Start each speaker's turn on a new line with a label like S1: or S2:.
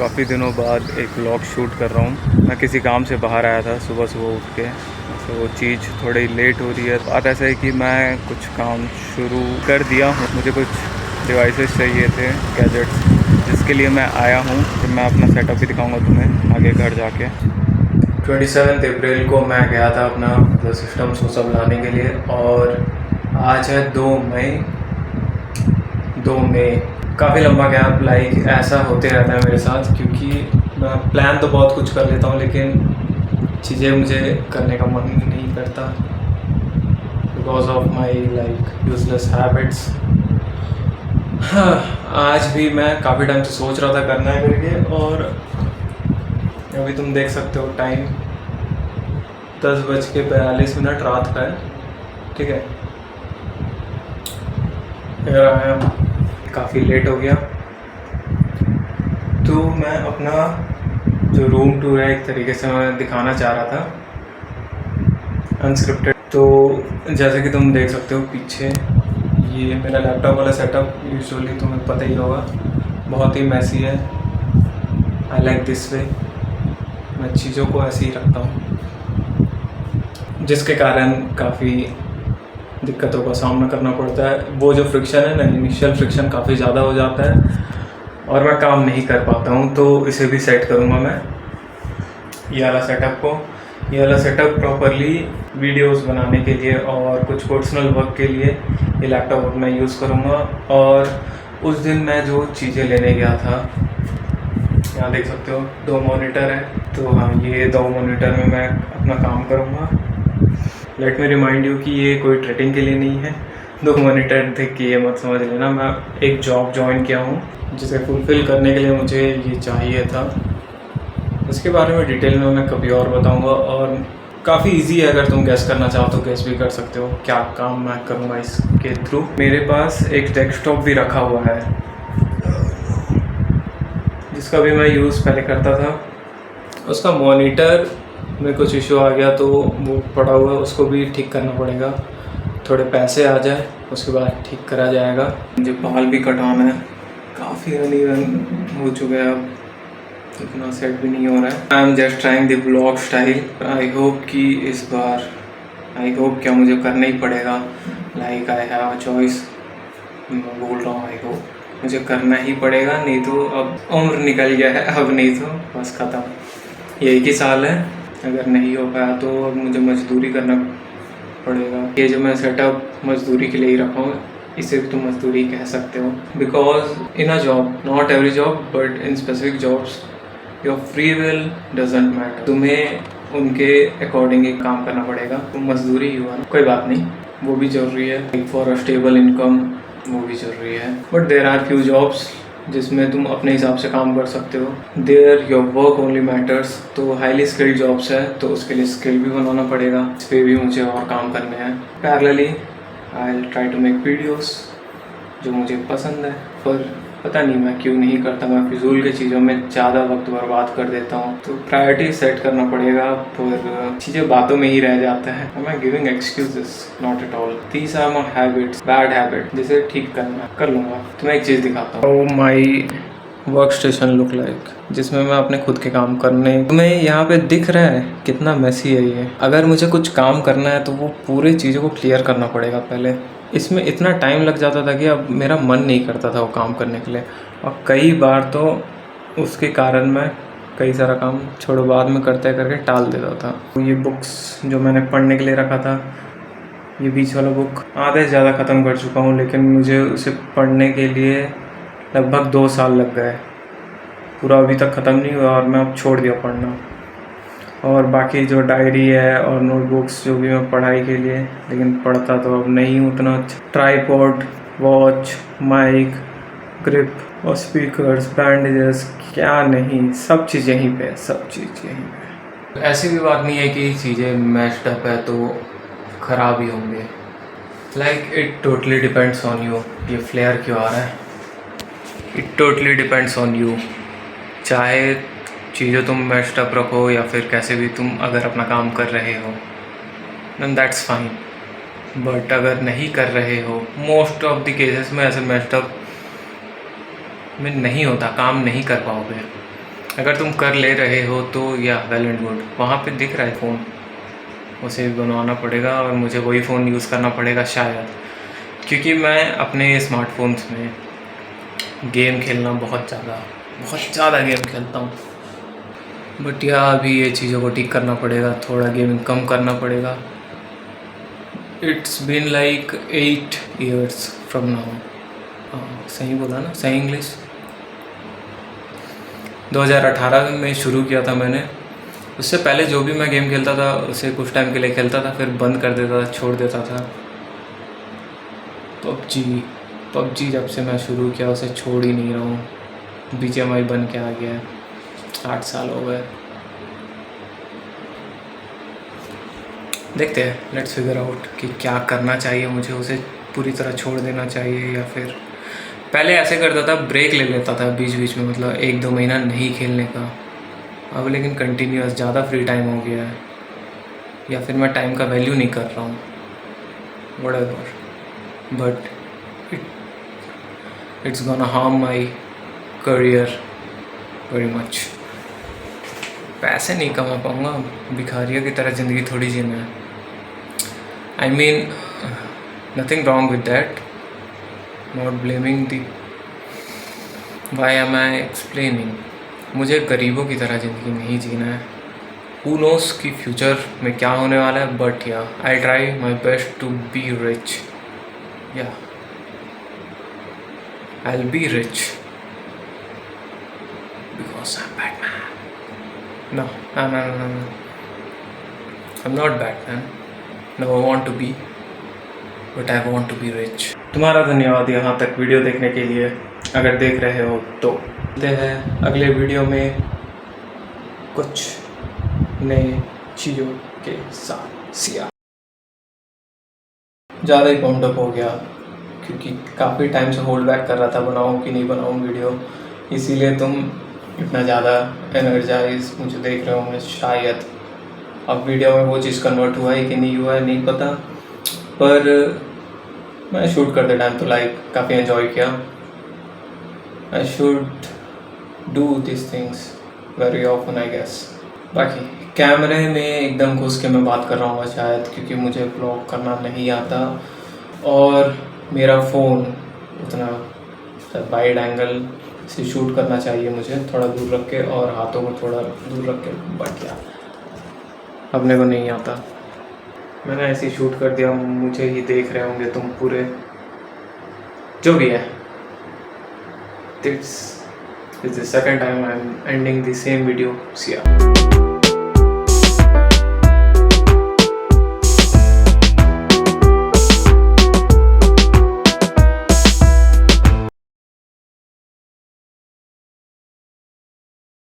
S1: काफ़ी दिनों बाद एक व्लॉग शूट कर रहा हूँ। मैं किसी काम से बाहर आया था सुबह उठ के, तो वो चीज़ थोड़ी लेट हो रही है। बात ऐसा है कि मैं कुछ काम शुरू कर दिया हूँ। मुझे कुछ डिवाइसेस चाहिए थे, गैजेट्स, जिसके लिए मैं आया हूँ। फिर मैं अपना सेटअप भी दिखाऊँगा तुम्हें आगे घर जाके। 27 अप्रैल को मैं गया था अपना सिस्टम वो सब लाने के लिए, और आज है 2 मई। काफ़ी लंबा गैप लाइक ऐसा होते रहता है मेरे साथ, क्योंकि मैं प्लान तो बहुत कुछ कर लेता हूँ लेकिन चीज़ें मुझे करने का मन नहीं करता because of my like useless habits. हाँ, आज भी मैं काफ़ी टाइम से सोच रहा था करना है करके, और अभी तुम देख सकते हो टाइम 10:42 रात का है। ठीक है, फिर आया, काफ़ी लेट हो गया। तो मैं अपना जो रूम टूर है एक तरीके से मैं दिखाना चाह रहा था अनस्क्रिप्टेड। तो जैसे कि तुम देख सकते हो पीछे, ये मेरा लैपटॉप वाला सेटअप यूजुअली तुम्हें पता ही होगा, बहुत ही मैसी है। I like this way. मैं चीज़ों को ऐसे ही रखता हूँ, जिसके कारण काफ़ी दिक्कतों का सामना करना पड़ता है। वो जो फ्रिक्शन है ना, इनिशियल फ्रिक्शन काफ़ी ज़्यादा हो जाता है और मैं काम नहीं कर पाता हूँ। तो इसे भी सेट करूँगा मैं, ये वाला सेटअप प्रॉपरली वीडियोस बनाने के लिए और कुछ पर्सनल वर्क के लिए ये लैपटॉप मैं यूज़ करूँगा। और उस दिन मैं जो चीज़ें लेने गया था, यहाँ देख सकते हो 2 मॉनिटर है। तो हाँ, ये 2 मॉनिटर में मैं अपना काम करूँगा। लेट मी रिमाइंड यू कि ये कोई ट्रेडिंग के लिए नहीं है। 2 मॉनिटर देख के ये मत समझ लेना मैं एक जॉब ज्वाइन किया हूँ, जिसे फुलफ़िल करने के लिए मुझे ये चाहिए था। इसके बारे में डिटेल में मैं कभी और बताऊँगा, और काफ़ी इजी है, अगर तुम गैस करना चाहो तो गैस भी कर सकते हो क्या काम मैं करूँगा इसके थ्रू। मेरे पास एक डेस्कटॉप भी रखा हुआ है, जिसका भी मैं यूज़ पहले करता था। उसका मॉनिटर में कुछ इशू आ गया तो वो पड़ा हुआ है, उसको भी ठीक करना पड़ेगा। थोड़े पैसे आ जाए उसके बाद ठीक करा जाएगा। मुझे बाल भी कटाना है, काफ़ी अनइवन हो चुका है, अब इतना सेट भी नहीं हो रहा है। I am just trying the blog style. I hope कि इस बार, आई होप क्या मुझे करना ही पड़ेगा। Like I have a choice. मैं बोल रहा हूँ आई होप, मुझे करना ही पड़ेगा, नहीं तो अब उम्र निकल गया है, अब नहीं तो बस ख़त्म। ये 1 ही साल है, अगर नहीं हो पाया तो अब मुझे मजदूरी करना पड़ेगा। ये जो मैं सेटअप मजदूरी के लिए ही रखा हूँ, इसे भी तुम मजदूरी कह सकते हो। Because in a job, not every job but in specific jobs, your free will doesn't matter. तुम्हें उनके अकॉर्डिंग ही काम करना पड़ेगा। तुम मजदूरी ही हुआ ना, कोई बात नहीं, वो भी ज़रूरी है। फॉर अ स्टेबल इनकम वो भी ज़रूरी है। But there are few jobs जिसमें तुम अपने हिसाब से काम कर सकते हो। There your work only matters. तो हाईली स्किल्ड जॉब्स है, तो उसके लिए स्किल भी बनाना पड़ेगा। इस पर भी मुझे और काम करने हैं। Parallelly I will try to make videos जो मुझे पसंद है, पर पता नहीं मैं क्यों नहीं करता। मैं फिजूल की चीज़ों में ज़्यादा वक्त बर्बाद कर देता हूँ। तो प्रायोरिटी सेट करना पड़ेगा, पर चीज़ें बातों में ही रह जाता है। I am giving excuses, not at all. These are my habits, bad habit, जिसे ठीक करना कर लूँगा। तो मैं एक चीज़ दिखाता हूँ। Oh my work station look like, जिसमें मैं अपने खुद के काम करने, तुम्हें यहाँ पे दिख रहा है कितना मैसी है ये। अगर मुझे कुछ काम करना है तो वो पूरी चीज़ों को क्लियर करना पड़ेगा पहले। इसमें इतना टाइम लग जाता था कि अब मेरा मन नहीं करता था वो काम करने के लिए, और कई बार तो उसके कारण मैं कई सारा काम छोड़ो बाद में करते करके टाल देता था। तो ये बुक्स जो मैंने पढ़ने के लिए रखा था, ये बीच वाला बुक आधे से ज़्यादा ख़त्म कर चुका हूँ, लेकिन मुझे उसे पढ़ने के लिए लगभग 2 साल लग गए। पूरा अभी तक ख़त्म नहीं हुआ और मैं अब छोड़ दिया पढ़ना। और बाकी जो डायरी है और नोटबुक्स जो भी मैं पढ़ाई के लिए, लेकिन पढ़ता तो अब नहीं उतना अच्छा। ट्राईपॉड, वॉच, माइक, ग्रिप और स्पीकर्स, बैंडेजेस, क्या नहीं, सब चीज़ यहीं पे है, सब चीज़ यहीं पे। ऐसी भी बात नहीं है कि चीज़ें मैश्ड अप है तो ख़राब ही होंगे। Like it totally depends on you. ये फ्लेयर क्यों आ रहा है? It totally depends on you. चाहे चीज़ें तुम मैश्ड अप रखो या फिर कैसे भी तुम अगर अपना काम कर रहे हो, देन दैट्स फाइन। बट अगर नहीं कर रहे हो, मोस्ट ऑफ द केसेस में ऐसे मैश्ड अप में नहीं होता, काम नहीं कर पाओगे। अगर तुम कर ले रहे हो तो या वेल एंड गुड, वहाँ पे दिख रहा है फ़ोन, उसे भी बनवाना पड़ेगा और मुझे वही फ़ोन यूज़ करना पड़ेगा शायद, क्योंकि मैं अपने स्मार्टफोन्स में गेम खेलना बहुत ज़्यादा गेम खेलता हूँ। बट या अभी ये चीज़ों को ठीक करना पड़ेगा, थोड़ा गेमिंग कम करना पड़ेगा। It's been like 8 years from now. हाँ सही बोला ना, सही इंग्लिश। 2018 में शुरू किया था मैंने। उससे पहले जो भी मैं गेम खेलता था उसे कुछ टाइम के लिए खेलता था, फिर बंद कर देता था, छोड़ देता था। पबजी जब से मैं शुरू किया उसे छोड़ ही नहीं रहा हूँ। BGMI बन के आ गया है, 8 साल हो गए। देखते हैं, लेट्स फिगर आउट कि क्या करना चाहिए मुझे। उसे पूरी तरह छोड़ देना चाहिए या फिर पहले ऐसे करता था, ब्रेक ले लेता था बीच बीच में, मतलब 1-2 महीना नहीं खेलने का। अब लेकिन कंटिन्यूअस ज़्यादा फ्री टाइम हो गया है, या फिर मैं टाइम का वैल्यू नहीं कर रहा हूँ, whatever. But it's gonna harm my career very much. पैसे नहीं कमा पाऊँगा, भिखारियों की तरह ज़िंदगी थोड़ी जीना है। I mean nothing wrong with that, not blaming the, why am I explaining. मुझे गरीबों की तरह ज़िंदगी नहीं जीना है। हु नोस कि फ्यूचर में क्या होने वाला है, but yeah I try my best to be rich. Yeah I will be rich because I am Batman. No, no. I'm not Batman. No, I want to be, but I want to be rich. तुम्हारा धन्यवाद यहाँ तक video देखने के लिए, अगर देख रहे हो तो। मिलते हैं अगले वीडियो में कुछ नए चीज़ों के साथ। सिया ज़्यादा ही पम्प्ड अप हो गया, क्योंकि काफ़ी टाइम से होल्ड बैक कर रहा था बनाऊँ कि नहीं बनाऊँ वीडियो, इसीलिए तुम इतना ज़्यादा एनर्जाइज मुझे देख रहे होंगे शायद। अब वीडियो में वो चीज़ कन्वर्ट हुआ है कि नहीं हुआ है नहीं पता, पर मैं शूट करते टाइम तो लाइक काफ़ी एंजॉय किया। I should do this things very often I guess. बाकी कैमरे में एकदम घुस के मैं बात कर रहा हूँ शायद, क्योंकि मुझे ब्लॉग करना नहीं आता और मेरा फ़ोन उतना वाइड एंगल से शूट करना चाहिए मुझे, थोड़ा दूर रख के और हाथों को थोड़ा दूर रख के, बट क्या अपने को नहीं आता। मैंने ऐसे ही शूट कर दिया, मुझे ही देख रहे होंगे तुम पूरे, जो भी है। This is the second time I'm ending the same video. See ya.